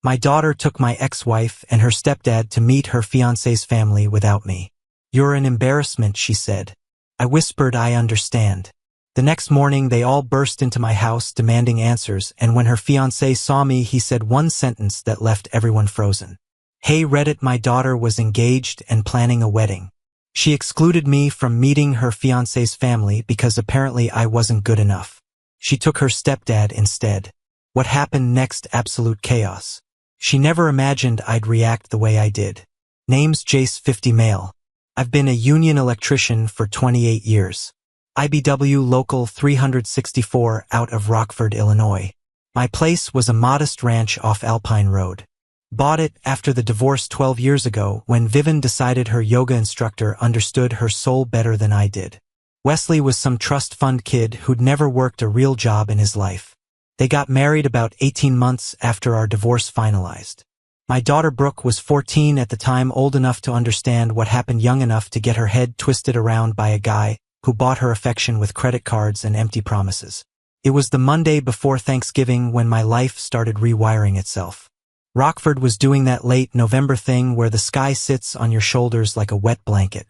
My daughter took my ex-wife and her stepdad to meet her fiancé's family without me. You're an embarrassment, she said. I whispered, I understand. The next morning they all burst into my house demanding answers, and when her fiancé saw me he said one sentence that left everyone frozen. Hey Reddit, my daughter was engaged and planning a wedding. She excluded me from meeting her fiancé's family because apparently I wasn't good enough. She took her stepdad instead. What happened next? Absolute chaos. She never imagined I'd react the way I did. Name's Jace, 50 male. I've been a union electrician for 28 years. IBW Local 364 out of Rockford, Illinois. My place was a modest ranch off Alpine Road. Bought it after the divorce 12 years ago when Vivian decided her yoga instructor understood her soul better than I did. Wesley was some trust fund kid who'd never worked a real job in his life. They got married about 18 months after our divorce finalized. My daughter Brooke was 14 at the time, old enough to understand what happened, young enough to get her head twisted around by a guy who bought her affection with credit cards and empty promises. It was the Monday before Thanksgiving when my life started rewiring itself. Rockford was doing that late November thing where the sky sits on your shoulders like a wet blanket.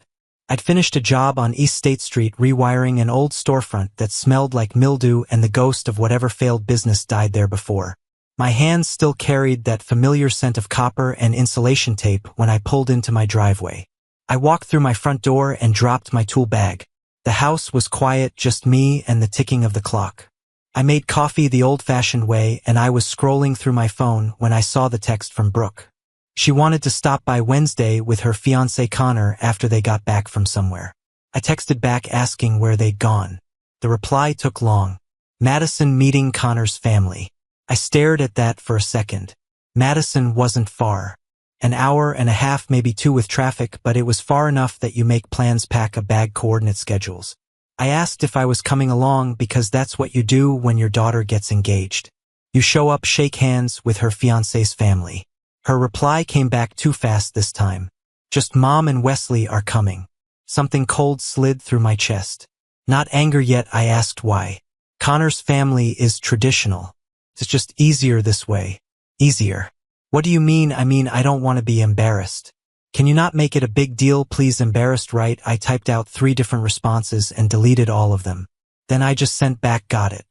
I'd finished a job on East State Street rewiring an old storefront that smelled like mildew and the ghost of whatever failed business died there before. My hands still carried that familiar scent of copper and insulation tape when I pulled into my driveway. I walked through my front door and dropped my tool bag. The house was quiet, just me and the ticking of the clock. I made coffee the old-fashioned way, and I was scrolling through my phone when I saw the text from Brooke. She wanted to stop by Wednesday with her fiancé Connor after they got back from somewhere. I texted back asking where they'd gone. The reply took long. Madison meeting Connor's family. I stared at that for a second. Madison wasn't far. An hour and a half, maybe two with traffic, but it was far enough that you make plans, pack a bag, coordinate schedules. I asked if I was coming along because that's what you do when your daughter gets engaged. You show up, shake hands with her fiancé's family. Her reply came back too fast this time. Just Mom and Wesley are coming. Something cold slid through my chest. Not anger yet, I asked why. Connor's family is traditional. It's just easier this way. Easier. What do you mean? I don't want to be embarrassed. Can you not make it a big deal, please? Embarrassed, right? I typed out 3 different responses and deleted all of them. Then I just sent back, got it.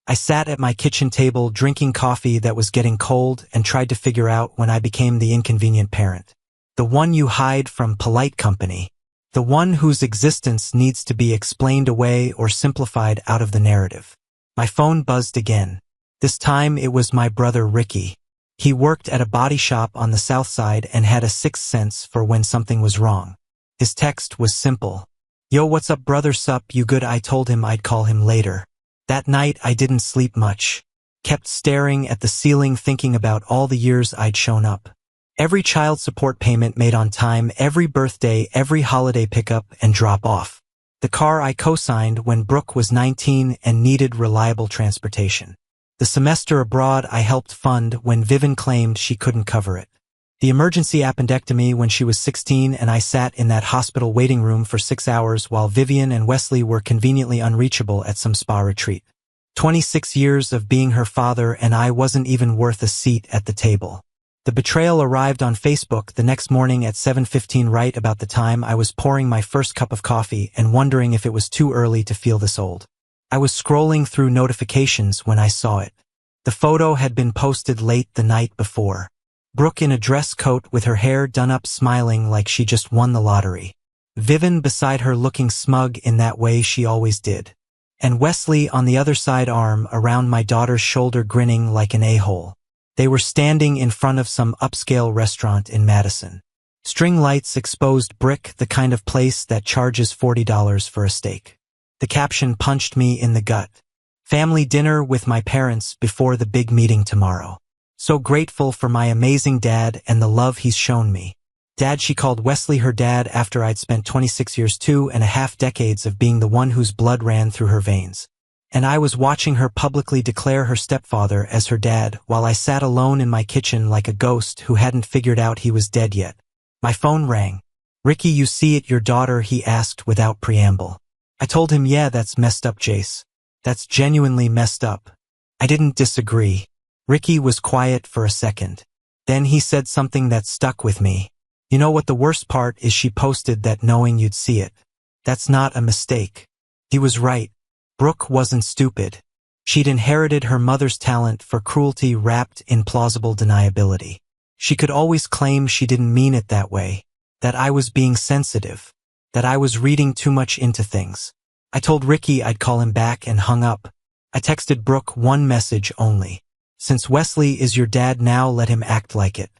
I sat at my kitchen table drinking coffee that was getting cold and tried to figure out when I became the inconvenient parent. The one you hide from polite company. The one whose existence needs to be explained away or simplified out of the narrative. My phone buzzed again. This time it was my brother Ricky. He worked at a body shop on the south side and had a sixth sense for when something was wrong. His text was simple. Yo, what's up, brother? Sup, you good? I told him I'd call him later. That night I didn't sleep much. Kept staring at the ceiling thinking about all the years I'd shown up. Every child support payment made on time, every birthday, every holiday pickup and drop off. The car I co-signed when Brooke was 19 and needed reliable transportation. The semester abroad I helped fund when Vivian claimed she couldn't cover it. The emergency appendectomy when she was 16 and I sat in that hospital waiting room for 6 hours while Vivian and Wesley were conveniently unreachable at some spa retreat. 26 years of being her father and I wasn't even worth a seat at the table. The betrayal arrived on Facebook the next morning at 7:15, right about the time I was pouring my first cup of coffee and wondering if it was too early to feel this old. I was scrolling through notifications when I saw it. The photo had been posted late the night before. Brooke in a dress coat with her hair done up, smiling like she just won the lottery. Vivian beside her looking smug in that way she always did. And Wesley on the other side, arm around my daughter's shoulder, grinning like an a-hole. They were standing in front of some upscale restaurant in Madison. String lights exposed brick, the kind of place that charges $40 for a steak. The caption punched me in the gut. Family dinner with my parents before the big meeting tomorrow. So grateful for my amazing dad and the love he's shown me. Dad, she called Wesley her dad after I'd spent 26 years, 2.5 decades of being the one whose blood ran through her veins. And I was watching her publicly declare her stepfather as her dad while I sat alone in my kitchen like a ghost who hadn't figured out he was dead yet. My phone rang. Ricky, you see it, your daughter, he asked without preamble. I told him, yeah, that's messed up, Jace. That's genuinely messed up. I didn't disagree. Ricky was quiet for a second. Then he said something that stuck with me. You know what the worst part is? She posted that knowing you'd see it. That's not a mistake. He was right. Brooke wasn't stupid. She'd inherited her mother's talent for cruelty wrapped in plausible deniability. She could always claim she didn't mean it that way, that I was being sensitive, that I was reading too much into things. I told Ricky I'd call him back and hung up. I texted Brooke one message only. Since Wesley is your dad now, let him act like it.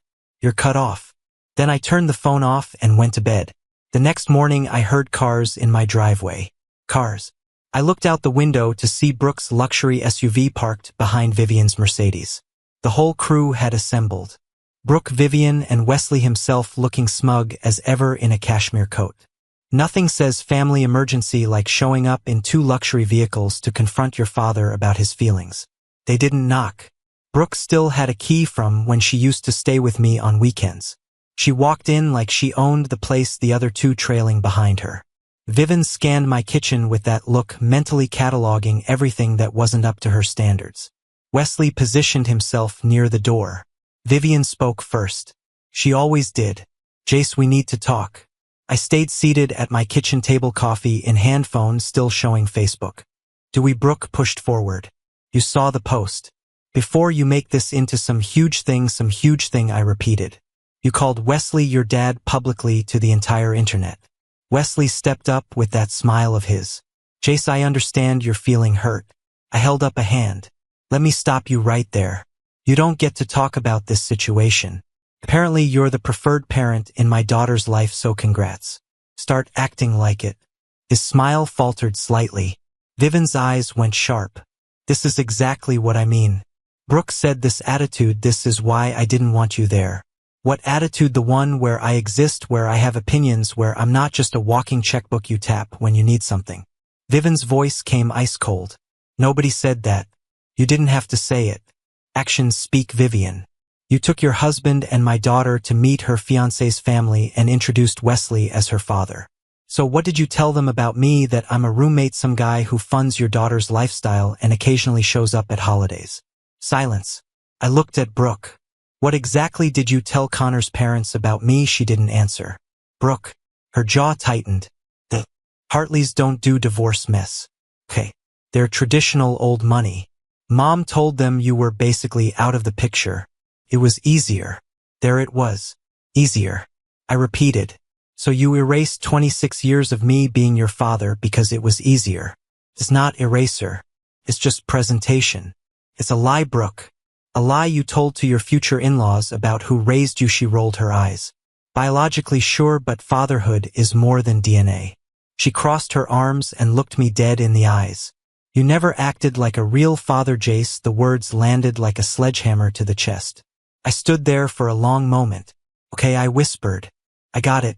You're cut off. Then I turned the phone off and went to bed. The next morning I heard cars in my driveway. Cars. I looked out the window to see Brooke's luxury SUV parked behind Vivian's Mercedes. The whole crew had assembled. Brooke, Vivian, and Wesley himself looking smug as ever in a cashmere coat. Nothing says family emergency like showing up in two luxury vehicles to confront your father about his feelings. They didn't knock. Brooke still had a key from when she used to stay with me on weekends. She walked in like she owned the place, the other two trailing behind her. Vivian scanned my kitchen with that look, mentally cataloging everything that wasn't up to her standards. Wesley positioned himself near the door. Vivian spoke first. She always did. Jace, we need to talk. I stayed seated at my kitchen table, coffee in hand, phone still showing Facebook. Do we? Brooke pushed forward. You saw the post. Before you make this into some huge thing, I repeated. You called Wesley your dad publicly to the entire internet. Wesley stepped up with that smile of his. Jace, I understand you're feeling hurt. I held up a hand. Let me stop you right there. You don't get to talk about this situation. Apparently you're the preferred parent in my daughter's life, so congrats. Start acting like it. His smile faltered slightly. Vivian's eyes went sharp. This is exactly what I mean. Brooke said this attitude, this is why I didn't want you there. What attitude? The one where I exist, where I have opinions, where I'm not just a walking checkbook you tap when you need something. Vivian's voice came ice cold. Nobody said that. You didn't have to say it. Actions speak, Vivian. You took your husband and my daughter to meet her fiancé's family and introduced Wesley as her father. So what did you tell them about me? That I'm a roommate, some guy who funds your daughter's lifestyle and occasionally shows up at holidays. Silence. I looked at Brooke. What exactly did you tell Connor's parents about me? She didn't answer. Brooke. Her jaw tightened. The Hartleys don't do divorce, mess. Okay. They're traditional old money. Mom told them you were basically out of the picture. It was easier. There it was. Easier. I repeated. So you erased 26 years of me being your father because it was easier. It's not eraser. It's just presentation. It's a lie, Brooke. A lie you told to your future in-laws about who raised you. She rolled her eyes. Biologically sure, but fatherhood is more than DNA. She crossed her arms and looked me dead in the eyes. You never acted like a real father, Jace. The words landed like a sledgehammer to the chest. I stood there for a long moment. Okay, I whispered. I got it.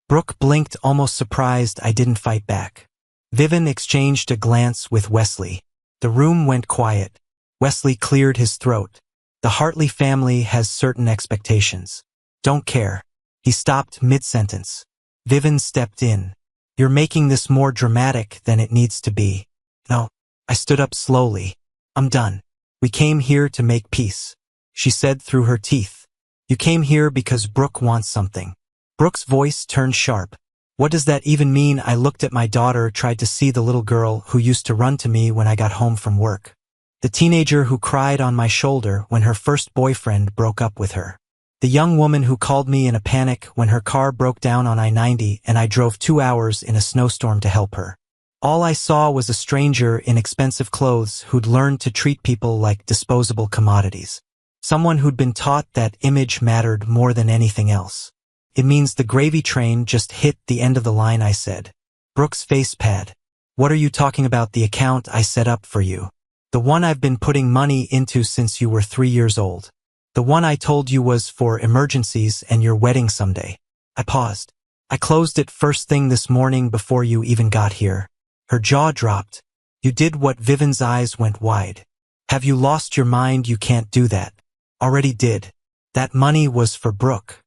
Brooke blinked, almost surprised I didn't fight back. Vivian exchanged a glance with Wesley. The room went quiet. Wesley cleared his throat. The Hartley family has certain expectations. Don't care. He stopped mid-sentence. Vivian stepped in. You're making this more dramatic than it needs to be. No. I stood up slowly. I'm done. We came here to make peace. She said through her teeth. You came here because Brooke wants something. Brooke's voice turned sharp. What does that even mean? I looked at my daughter, tried to see the little girl who used to run to me when I got home from work. The teenager who cried on my shoulder when her first boyfriend broke up with her. The young woman who called me in a panic when her car broke down on I-90 and I drove 2 hours in a snowstorm to help her. All I saw was a stranger in expensive clothes who'd learned to treat people like disposable commodities. Someone who'd been taught that image mattered more than anything else. It means the gravy train just hit the end of the line, I said. Brooke's face pad. What are you talking about? The account I set up for you. The one I've been putting money into since you were 3 years old. The one I told you was for emergencies and your wedding someday. I paused. I closed it first thing this morning before you even got here. Her jaw dropped. You did what? Vivian's eyes went wide. Have you lost your mind? You can't do that. Already did. That money was for Brooke.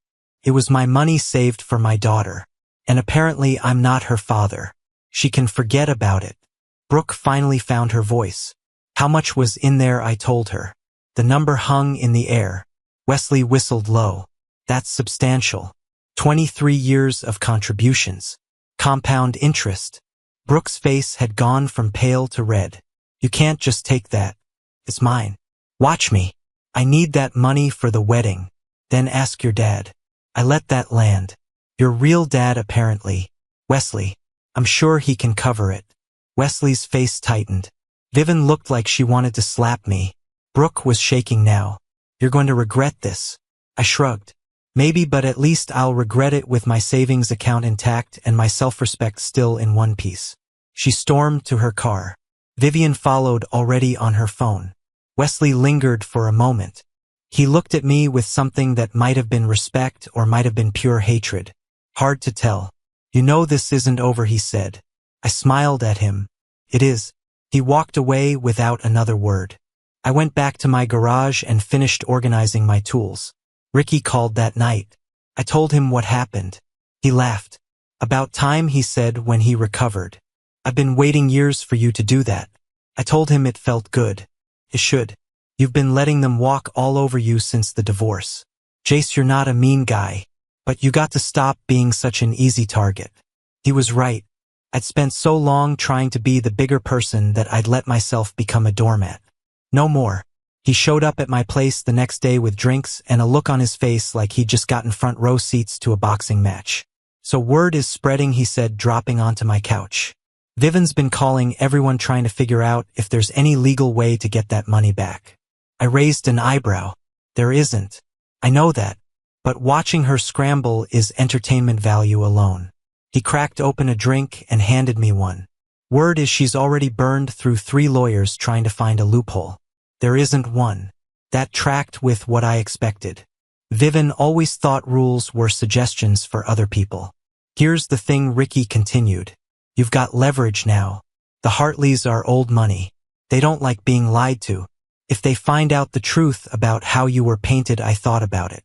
It was my money saved for my daughter. And apparently I'm not her father. She can forget about it. Brooke finally found her voice. How much was in there? I told her. The number hung in the air. Wesley whistled low. That's substantial. 23 years of contributions. Compound interest. Brooke's face had gone from pale to red. You can't just take that. It's mine. Watch me. I need that money for the wedding. Then ask your dad. I let that land. Your real dad, apparently. Wesley. I'm sure he can cover it. Wesley's face tightened. Vivian looked like she wanted to slap me. Brooke was shaking now. You're going to regret this. I shrugged. Maybe, but at least I'll regret it with my savings account intact and my self-respect still in one piece. She stormed to her car. Vivian followed, already on her phone. Wesley lingered for a moment. He looked at me with something that might have been respect or might have been pure hatred. Hard to tell. You know this isn't over, he said. I smiled at him. It is. He walked away without another word. I went back to my garage and finished organizing my tools. Ricky called that night. I told him what happened. He laughed. About time, he said when he recovered. I've been waiting years for you to do that. I told him it felt good. It should. You've been letting them walk all over you since the divorce. Jace, you're not a mean guy, but you got to stop being such an easy target. He was right. I'd spent so long trying to be the bigger person that I'd let myself become a doormat. No more. He showed up at my place the next day with drinks and a look on his face like he'd just gotten front row seats to a boxing match. So word is spreading, he said, dropping onto my couch. Vivian's been calling everyone trying to figure out if there's any legal way to get that money back. I raised an eyebrow. There isn't. I know that. But watching her scramble is entertainment value alone. He cracked open a drink and handed me one. Word is she's already burned through 3 lawyers trying to find a loophole. There isn't one. That tracked with what I expected. Vivian always thought rules were suggestions for other people. Here's the thing, Ricky continued. You've got leverage now. The Hartleys are old money. They don't like being lied to. If they find out the truth about how you were painted, I thought about it.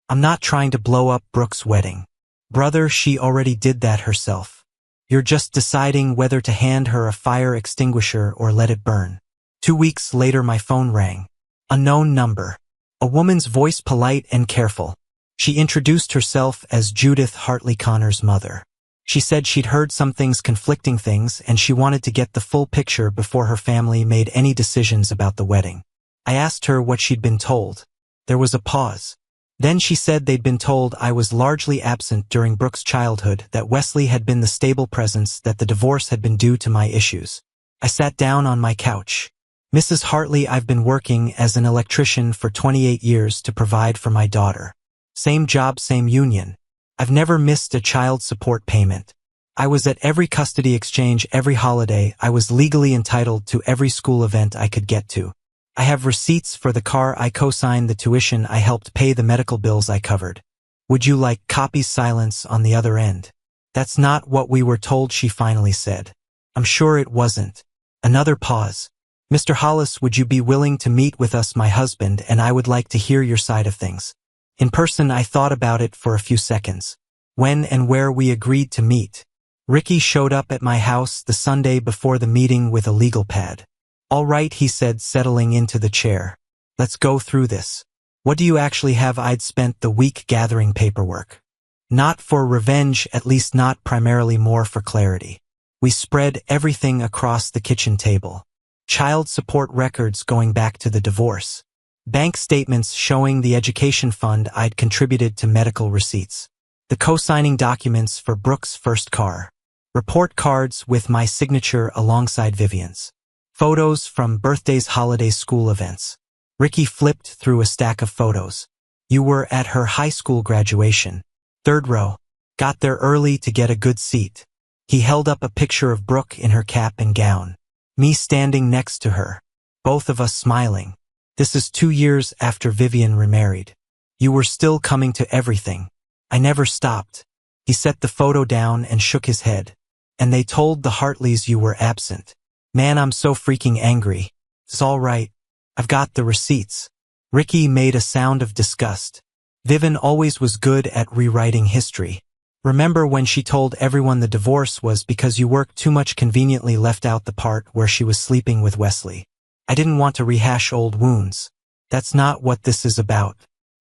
I'm not trying to blow up Brooke's wedding. Brother, she already did that herself. You're just deciding whether to hand her a fire extinguisher or let it burn. 2 weeks later, my phone rang. Unknown number. A woman's voice, polite and careful. She introduced herself as Judith Hartley Connor's mother. She said she'd heard some things, conflicting things, and she wanted to get the full picture before her family made any decisions about the wedding. I asked her what she'd been told. There was a pause. Then she said they'd been told I was largely absent during Brooke's childhood, that Wesley had been the stable presence, that the divorce had been due to my issues. I sat down on my couch. Mrs. Hartley, I've been working as an electrician for 28 years to provide for my daughter. Same job, same union. I've never missed a child support payment. I was at every custody exchange, every holiday. I was legally entitled to every school event I could get to. I have receipts for the car I co-signed, the tuition I helped pay, the medical bills I covered. Would you like copies? Silence on the other end. That's not what we were told, she finally said. I'm sure it wasn't. Another pause. Mr. Hollis, would you be willing to meet with us? My husband and I would like to hear your side of things. In person. I thought about it for a few seconds. When and where? We agreed to meet. Ricky showed up at my house the Sunday before the meeting with a legal pad. All right, he said, settling into the chair. Let's go through this. What do you actually have? I'd spent the week gathering paperwork. Not for revenge, at least not primarily, more for clarity. We spread everything across the kitchen table. Child support records going back to the divorce. Bank statements showing the education fund I'd contributed to, medical receipts. The co-signing documents for Brooke's first car. Report cards with my signature alongside Vivian's. Photos from birthdays, holidays, school events. Ricky flipped through a stack of photos. You were at her high school graduation. 3rd row. Got there early to get a good seat. He held up a picture of Brooke in her cap and gown. Me standing next to her. Both of us smiling. This is 2 years after Vivian remarried. You were still coming to everything. I never stopped. He set the photo down and shook his head. And they told the Hartleys you were absent. Man, I'm so freaking angry. It's all right. I've got the receipts. Ricky made a sound of disgust. Vivian always was good at rewriting history. Remember when she told everyone the divorce was because you worked too much, conveniently left out the part where she was sleeping with Wesley. I didn't want to rehash old wounds. That's not what this is about.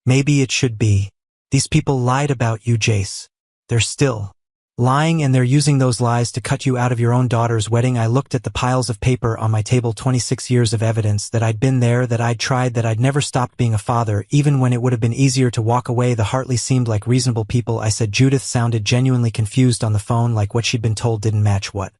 Maybe it should be. These people lied about you, Jace. They're still lying, and they're using those lies to cut you out of your own daughter's wedding. I looked at the piles of paper on my table, 26 years of evidence that I'd been there, that I'd tried, that I'd never stopped being a father, even when it would have been easier to walk away. The Hartleys seemed like reasonable people, I said. Judith sounded genuinely confused on the phone, like what she'd been told didn't match what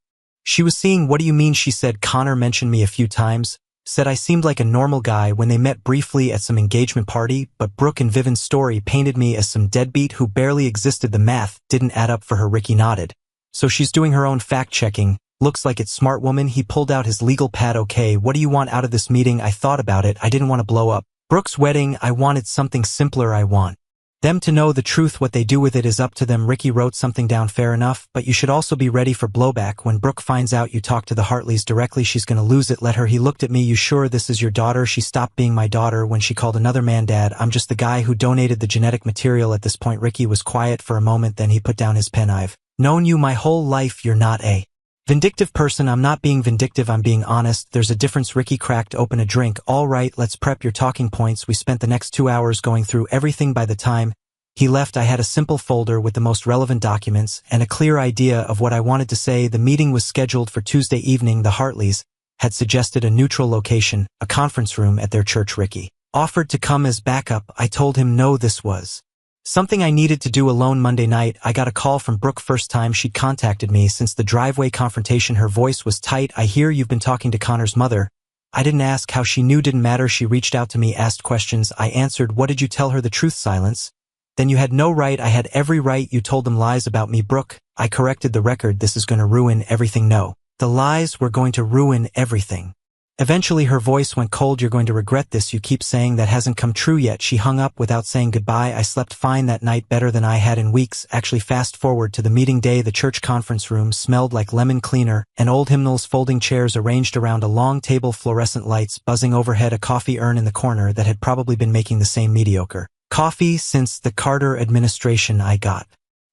she was seeing. What do you mean? She said. Connor mentioned me a few times, said I seemed like a normal guy when they met briefly at some engagement party, but Brooke and Vivian's story painted me as some deadbeat who barely existed. The math didn't add up for her. Ricky nodded. So she's doing her own fact-checking. Looks like it, smart woman. He pulled out his legal pad. Okay, what do you want out of this meeting? I thought about it. I didn't want to blow up Brooke's wedding. I wanted something simpler. I want them to know the truth. What they do with it is up to them. Ricky wrote something down. Fair enough, but you should also be ready for blowback. When Brooke finds out you talked to the Hartleys directly, she's gonna lose it. Let her. He looked at me. You sure this is your daughter? She stopped being my daughter when she called another man dad. I'm just the guy who donated the genetic material. At this point, Ricky was quiet for a moment, then he put down his pen. I've known you my whole life. You're not a vindictive person. I'm not being vindictive, I'm being honest. There's a difference. Ricky cracked open a drink. All right, let's prep your talking points. We spent the next 2 hours going through everything. By the time he left, I had a simple folder with the most relevant documents and a clear idea of what I wanted to say. The meeting was scheduled for Tuesday evening. The Hartleys had suggested a neutral location, a conference room at their church. Ricky offered to come as backup. I told him no, this was something I needed to do alone. Monday night, I got a call from Brooke. First time she'd contacted me since the driveway confrontation. Her voice was tight. I hear you've been talking to Connor's mother. I didn't ask how she knew. Didn't matter. She reached out to me, asked questions. I answered. What did you tell her? The truth. Silence. Then you had no right. I had every right. You told them lies about me. Brooke, I corrected the record. This is going to ruin everything. No, the lies were going to ruin everything. Eventually her voice went cold. You're going to regret this. You keep saying that hasn't come true yet. She hung up without saying goodbye. I slept fine that night, better than I had in weeks. Actually, fast forward to the meeting day. The church conference room smelled like lemon cleaner and old hymnals, folding chairs arranged around a long table, fluorescent lights buzzing overhead, a coffee urn in the corner that had probably been making the same mediocre coffee since the Carter administration. I got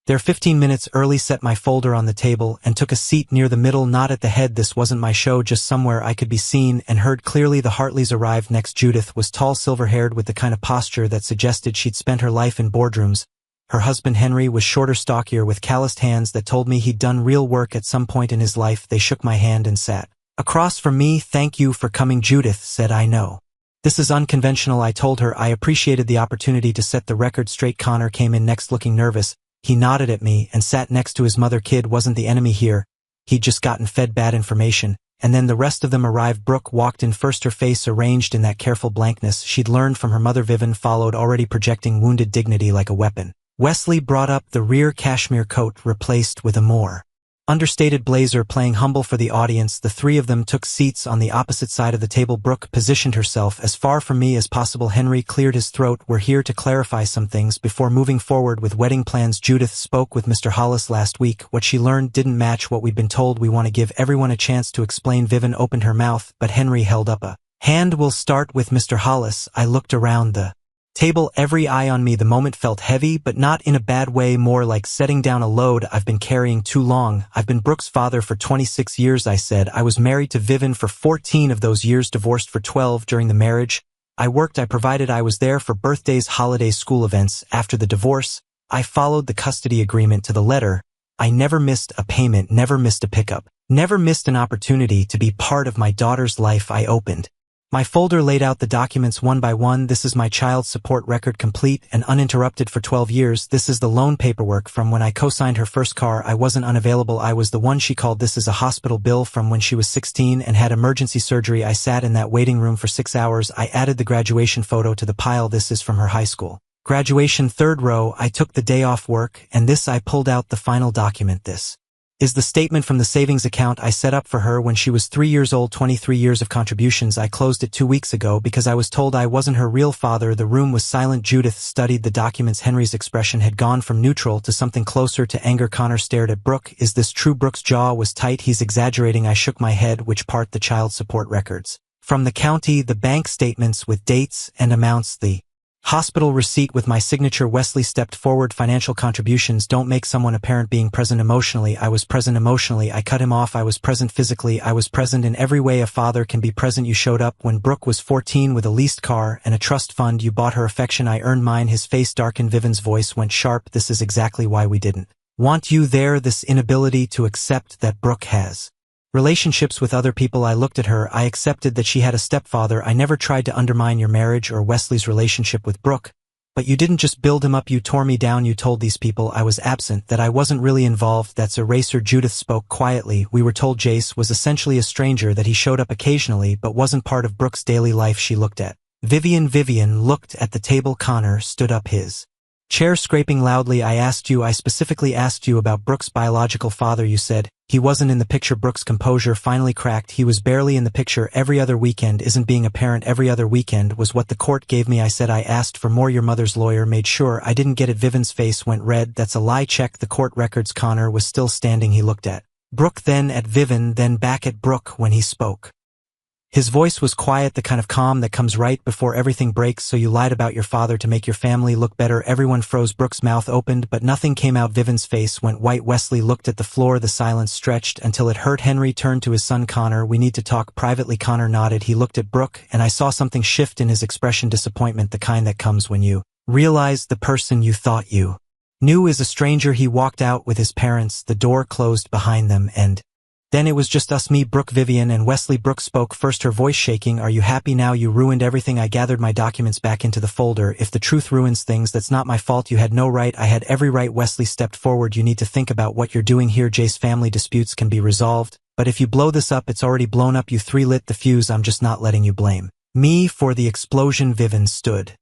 there 15 minutes early, set my folder on the table, and took a seat near the middle, not at the head. This wasn't my show, just somewhere I could be seen and heard clearly. The Hartleys arrived next. Judith was tall, silver-haired, with the kind of posture that suggested she'd spent her life in boardrooms. Her husband Henry was shorter, stockier, with calloused hands that told me he'd done real work at some point in his life. They shook my hand and sat across from me. Thank you for coming, Judith said. I know this is unconventional, I told her. I appreciated the opportunity to set the record straight. Connor came in next, looking nervous. He nodded at me and sat next to his mother. Kid wasn't the enemy here. He'd just gotten fed bad information. And then the rest of them arrived. Brooke walked in first, her face arranged in that careful blankness she'd learned from her mother. Vivian followed, already projecting wounded dignity like a weapon. Wesley brought up the rear, cashmere coat replaced with a more understated blazer, playing humble for the audience. The three of them took seats on the opposite side of the table. Brooke positioned herself as far from me as possible. Henry cleared his throat. We're here to clarify some things before moving forward with wedding plans. Judith spoke with Mr. Hollis last week. What she learned didn't match what we'd been told. We want to give everyone a chance to explain. Vivian opened her mouth, but Henry held up a hand. We'll start with Mr. Hollis. I looked around the table, every eye on me. The moment felt heavy, but not in a bad way, more like setting down a load I've been carrying too long. I've been Brooke's father for 26 years, I said. I was married to Vivian for 14 of those years, divorced for 12 during the marriage. I worked, I provided, I was there for birthdays, holidays, school events. After the divorce, I followed the custody agreement to the letter. I never missed a payment, never missed a pickup, never missed an opportunity to be part of my daughter's life. I opened my folder, laid out the documents one by one. This is my child support record, complete and uninterrupted for 12 years. This is the loan paperwork from when I co-signed her first car. I wasn't unavailable. I was the one she called. This is a hospital bill from when she was 16 and had emergency surgery. I sat in that waiting room for 6 hours. I added the graduation photo to the pile. This is from her high school graduation, third row. I took the day off work, and this, I pulled out the final document. This is the statement from the savings account I set up for her when she was 3 years old. 23 years of contributions. I closed it 2 weeks ago because I was told I wasn't her real father. The room was silent. Judith studied the documents. Henry's expression had gone from neutral to something closer to anger. Connor stared at Brooke. Is this true? Brooke's jaw was tight. He's exaggerating. I shook my head. Which part? The child support records from the county, the bank statements with dates and amounts, the Hospital receipt with my signature. Wesley stepped forward. Financial contributions don't make someone a parent. Being present emotionally. I was present emotionally. I cut him off. I was present physically. I was present in every way a father can be present. You showed up when Brooke was 14 with a leased car and a trust fund. You bought her affection. I earned mine. His face darkened. Vivian's voice went sharp. This is exactly why we didn't want you there. This inability to accept that Brooke has relationships with other people. I looked at her. I accepted that she had a stepfather. I never tried to undermine your marriage or Wesley's relationship with Brooke. But you didn't just build him up. You tore me down. You told these people I was absent, that I wasn't really involved. That's eraser. Judith spoke quietly. We were told Jace was essentially a stranger, that he showed up occasionally but wasn't part of Brooke's daily life. She looked at Vivian. Vivian looked at the table. Connor stood up, his chair scraping loudly. I specifically asked you about Brooke's biological father. You said he wasn't in the picture. Brooke's composure finally cracked. He was barely in the picture. Every other weekend isn't being a parent. Every other weekend was what the court gave me. I said I asked for more. Your mother's lawyer made sure I didn't get it. Vivian's face went red. That's a lie. Check the court records. Connor was still standing. He looked at Brooke, then at Vivian, then back at Brooke. When he spoke, his voice was quiet, the kind of calm that comes right before everything breaks. So you lied about your father to make your family look better. Everyone froze. Brooke's mouth opened, but nothing came out. Vivian's face went white. Wesley looked at the floor. The silence stretched until it hurt. Henry turned to his son. Connor, we need to talk privately. Connor nodded. He looked at Brooke, and I saw something shift in his expression. Disappointment, the kind that comes when you realize the person you thought you knew is a stranger. He walked out with his parents. The door closed behind them, and then it was just us, me, Brooke, Vivian, and Wesley. Brooke spoke first, her voice shaking. Are you happy now? You ruined everything. I gathered my documents back into the folder. If the truth ruins things, that's not my fault. You had no right. I had every right. Wesley stepped forward. You need to think about what you're doing here. Jace, family disputes can be resolved, but if you blow this up, it's already blown up. You three lit the fuse. I'm just not letting you blame me for the explosion. Vivian stood,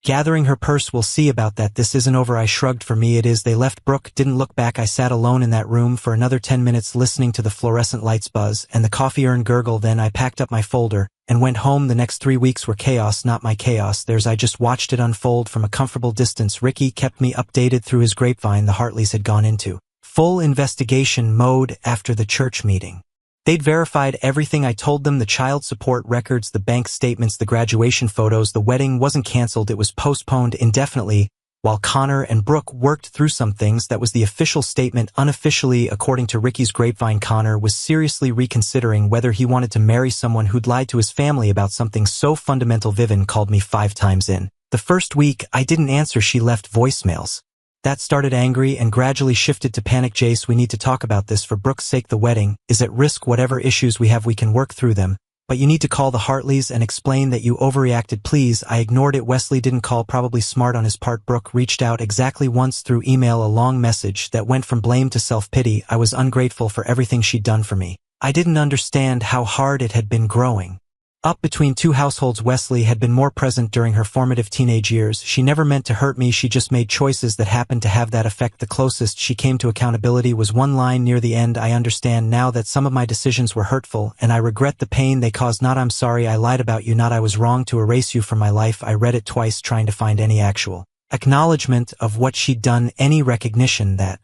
gathering her purse. We'll see about that. This isn't over. I shrugged. For me it is. They left. Brooke didn't look back. I sat alone in that room for another 10 minutes listening to the fluorescent lights buzz and the coffee urn gurgle. Then I packed up my folder and went home. The next 3 weeks were chaos, not my chaos. I just watched it unfold from a comfortable distance. Ricky kept me updated through his grapevine. The Hartleys had gone into full investigation mode after the church meeting. They'd verified everything I told them, the child support records, the bank statements, the graduation photos. The wedding wasn't canceled, it was postponed indefinitely. While Connor and Brooke worked through some things, that was the official statement. Unofficially, according to Ricky's grapevine, Connor was seriously reconsidering whether he wanted to marry someone who'd lied to his family about something so fundamental. Vivian called me 5 times in the first week. I didn't answer. She left voicemails. That started angry and gradually shifted to panic. Jace, we need to talk about this. For Brooke's sake, the wedding is at risk. Whatever issues we have, we can work through them. But you need to call the Hartleys and explain that you overreacted, please. I ignored it. Wesley didn't call, probably smart on his part. Brooke reached out exactly once through email, a long message that went from blame to self-pity. I was ungrateful for everything she'd done for me. I didn't understand how hard it had been growing up between two households. Wesley had been more present during her formative teenage years. She never meant to hurt me. She just made choices that happened to have that effect. The closest she came to accountability was one line near the end. I understand now that some of my decisions were hurtful, and I regret the pain they caused. Not I'm sorry I lied about you, not I was wrong to erase you from my life. I read it twice, trying to find any actual acknowledgement of what she'd done, any recognition that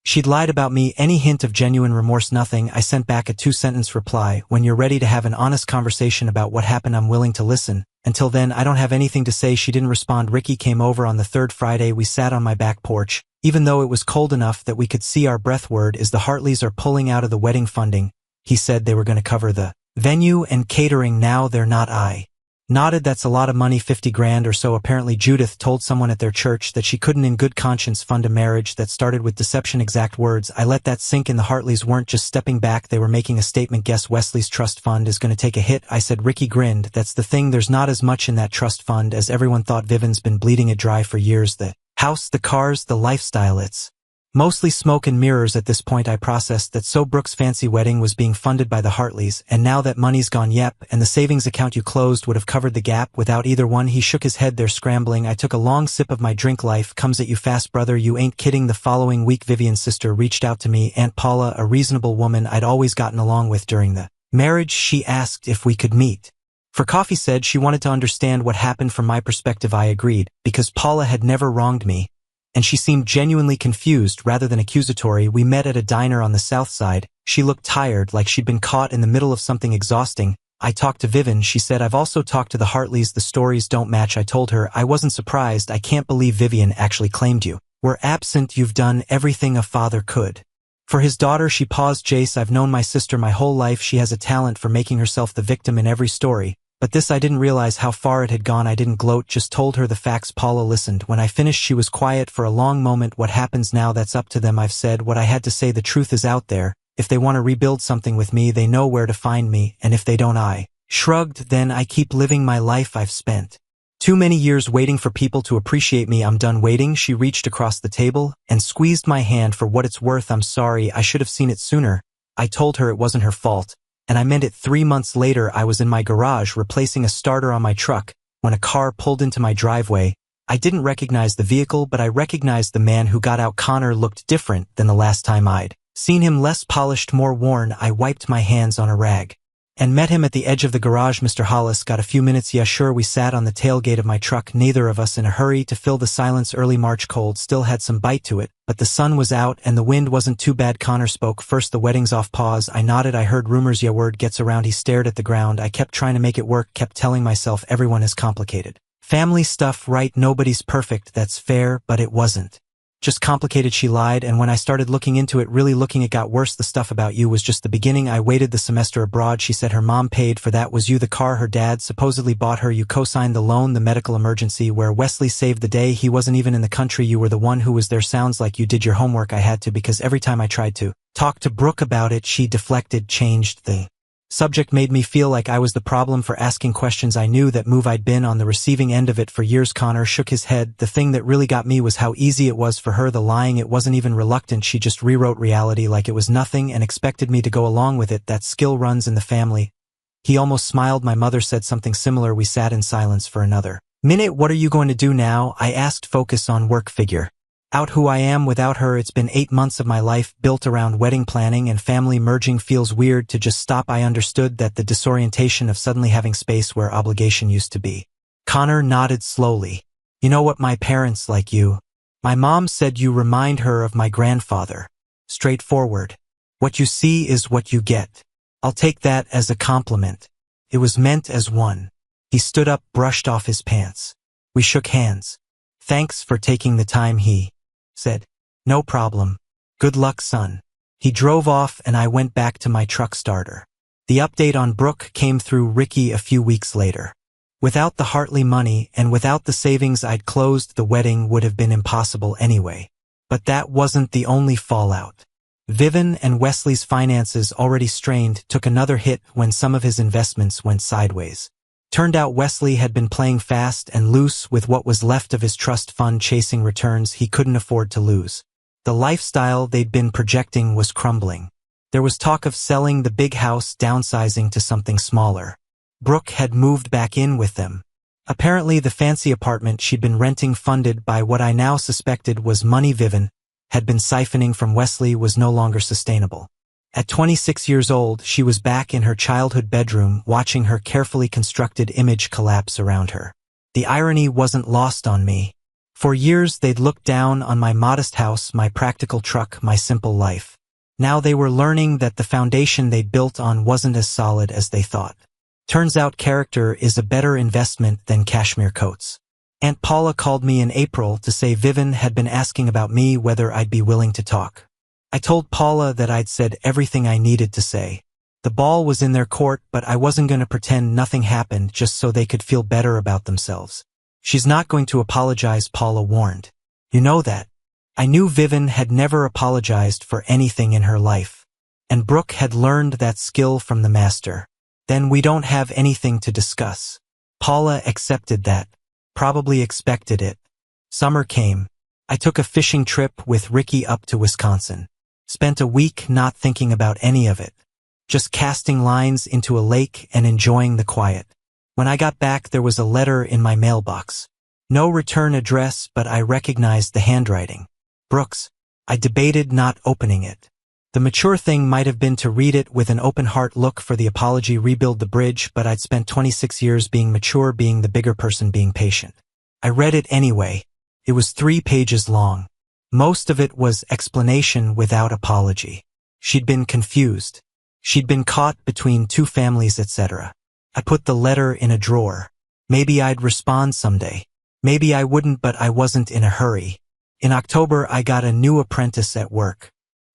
she'd lied about me, any hint of genuine remorse. Nothing. I sent back a 2-sentence reply. When you're ready to have an honest conversation about what happened, I'm willing to listen. Until then, I don't have anything to say. She didn't respond. Ricky came over on the 3rd Friday. We sat on my back porch, even though it was cold enough that we could see our breath. Word is the Hartleys are pulling out of the wedding funding. He said they were going to cover the venue and catering. Now they're not. I nodded. That's a lot of money, 50 grand or so. Apparently Judith told someone at their church that she couldn't in good conscience fund a marriage that started with deception. Exact words. I let that sink in. The Hartleys weren't just stepping back, they were making a statement. Guess Wesley's trust fund is going to take a hit, I said. Ricky grinned. That's the thing, there's not as much in that trust fund as everyone thought. Vivian's been bleeding it dry for years. The house, the cars, the lifestyle, it's mostly smoke and mirrors at this point. I processed that. So Brooke's fancy wedding was being funded by the Hartleys, and now that money's gone, yep, and the savings account you closed would have covered the gap without either one. He shook his head. They're scrambling. I took a long sip of my drink. Life comes at you fast, brother. You ain't kidding. The following week, Vivian's sister reached out to me, Aunt Paula, a reasonable woman I'd always gotten along with during the marriage. She asked if we could meet for coffee. Said she wanted to understand what happened from my perspective. I agreed, because Paula had never wronged me, and she seemed genuinely confused rather than accusatory. We met at a diner on the south side. She looked tired, like she'd been caught in the middle of something exhausting. I talked to Vivian, she said. I've also talked to the Hartleys, the stories don't match. I told her I wasn't surprised. I can't believe Vivian actually claimed you. We're absent, you've done everything a father could. For his daughter, she paused. Jace, I've known my sister my whole life. She has a talent for making herself the victim in every story. But this, I didn't realize how far it had gone. I didn't gloat, just told her the facts. Paula listened. When I finished, she was quiet for a long moment. What happens now, that's up to them. I've said what I had to say. The truth is out there. If they want to rebuild something with me, they know where to find me, and if they don't, I shrugged. Then I keep living my life. I've spent too many years waiting for people to appreciate me. I'm done waiting. She reached across the table and squeezed my hand. For what it's worth, I'm sorry. I should have seen it sooner. I told her it wasn't her fault, and I meant it. 3 months later, I was in my garage replacing a starter on my truck when a car pulled into my driveway. I didn't recognize the vehicle, but I recognized the man who got out. Connor looked different than the last time I'd seen him, less polished, more worn. I wiped my hands on a rag and met him at the edge of the garage. Mr. Hollis, got a few minutes? Yeah, sure. We sat on the tailgate of my truck, neither of us in a hurry to fill the silence. Early March cold still had some bite to it, but the sun was out and the wind wasn't too bad. Connor spoke first. The wedding's off. Pause. I nodded. I heard rumors. Yeah, word gets around. He stared at the ground. I kept trying to make it work, kept telling myself everyone is complicated. Family stuff, right? Nobody's perfect. That's fair, but it wasn't just complicated. She lied, and when I started looking into it, really looking, it got worse. The stuff about you was just the beginning. I waited the semester abroad. She said her mom paid for that. Was you the car her dad supposedly bought her? You co-signed the loan. The medical emergency where Wesley saved the day, he wasn't even in the country. You were the one who was there. Sounds like you did your homework. I had to, because every time I tried to talk to Brooke about it, she deflected, changed the subject, made me feel like I was the problem for asking questions. I knew that move. I'd been on the receiving end of it for years. Connor shook his head. The thing that really got me was how easy it was for her. The lying, it wasn't even reluctant. She just rewrote reality like it was nothing and expected me to go along with it. That skill runs in the family. He almost smiled. My mother said something similar. We sat in silence for another minute. What are you going to do now? I asked. Focus on work, figure out who I am without her. It's been 8 months of my life built around wedding planning and family merging. Feels weird to just stop. I understood that, the disorientation of suddenly having space where obligation used to be. Connor nodded slowly. You know what, my parents like you. My mom said you remind her of my grandfather. Straightforward. What you see is what you get. I'll take that as a compliment. It was meant as one. He stood up, brushed off his pants. We shook hands. Thanks for taking the time, he said. No problem. Good luck, son. He drove off and I went back to my truck starter. The update on Brooke came through Ricky a few weeks later. Without the Hartley money and without the savings I'd closed, the wedding would have been impossible anyway. But that wasn't the only fallout. Vivian and Wesley's finances, already strained, took another hit when some of his investments went sideways. Turned out Wesley had been playing fast and loose with what was left of his trust fund, chasing returns he couldn't afford to lose. The lifestyle they'd been projecting was crumbling. There was talk of selling the big house, downsizing to something smaller. Brooke had moved back in with them. Apparently the fancy apartment she'd been renting, funded by what I now suspected was money Vivian had been siphoning from Wesley, was no longer sustainable. At 26 years old, she was back in her childhood bedroom, watching her carefully constructed image collapse around her. The irony wasn't lost on me. For years they'd looked down on my modest house, my practical truck, my simple life. Now they were learning that the foundation they'd built on wasn't as solid as they thought. Turns out character is a better investment than cashmere coats. Aunt Paula called me in April to say Vivian had been asking about me, whether I'd be willing to talk. I told Paula that I'd said everything I needed to say. The ball was in their court, but I wasn't going to pretend nothing happened just so they could feel better about themselves. She's not going to apologize, Paula warned. You know that. I knew Vivian had never apologized for anything in her life. And Brooke had learned that skill from the master. Then we don't have anything to discuss. Paula accepted that. Probably expected it. Summer came. I took a fishing trip with Ricky up to Wisconsin. Spent a week not thinking about any of it. Just casting lines into a lake and enjoying the quiet. When I got back, there was a letter in my mailbox. No return address, but I recognized the handwriting. Brooks. I debated not opening it. The mature thing might have been to read it with an open heart, look for the apology, rebuild the bridge, but I'd spent 26 years being mature, being the bigger person, being patient. I read it anyway. It was 3 pages long. Most of it was explanation without apology. She'd been confused. She'd been caught between 2 families, etc. I put the letter in a drawer. Maybe I'd respond someday. Maybe I wouldn't, but I wasn't in a hurry. In October, I got a new apprentice at work.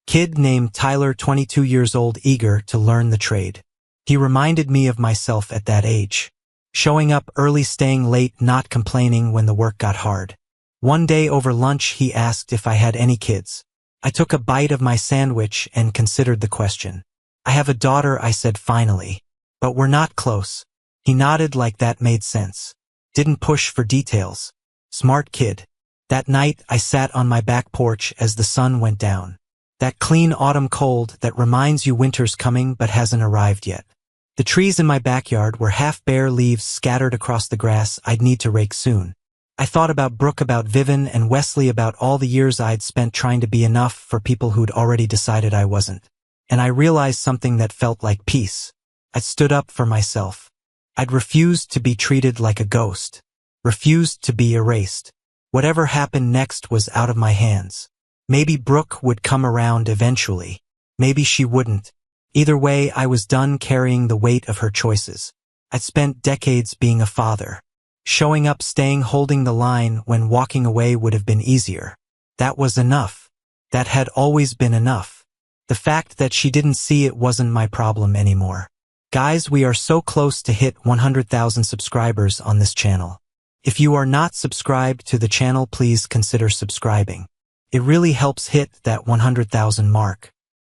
Kid named Tyler, 22 years old, eager to learn the trade. He reminded me of myself at that age. Showing up early, staying late, not complaining when the work got hard. One day over lunch, he asked if I had any kids. I took a bite of my sandwich and considered the question. I have a daughter, I said finally. But we're not close. He nodded like that made sense. Didn't push for details. Smart kid. That night, I sat on my back porch as the sun went down. That clean autumn cold that reminds you winter's coming but hasn't arrived yet. The trees in my backyard were half bare, leaves scattered across the grass I'd need to rake soon. I thought about Brooke, about Vivian and Wesley, about all the years I'd spent trying to be enough for people who'd already decided I wasn't. And I realized something that felt like peace. I'd stood up for myself. I'd refused to be treated like a ghost. Refused to be erased. Whatever happened next was out of my hands. Maybe Brooke would come around eventually. Maybe she wouldn't. Either way, I was done carrying the weight of her choices. I'd spent decades being a father. Showing up, staying, holding the line when walking away would have been easier. That was enough. That had always been enough. The fact that she didn't see it wasn't my problem anymore. Guys, we are so close to hit 100,000 subscribers on this channel. If you are not subscribed to the channel, please consider subscribing. It really helps hit that 100,000 mark.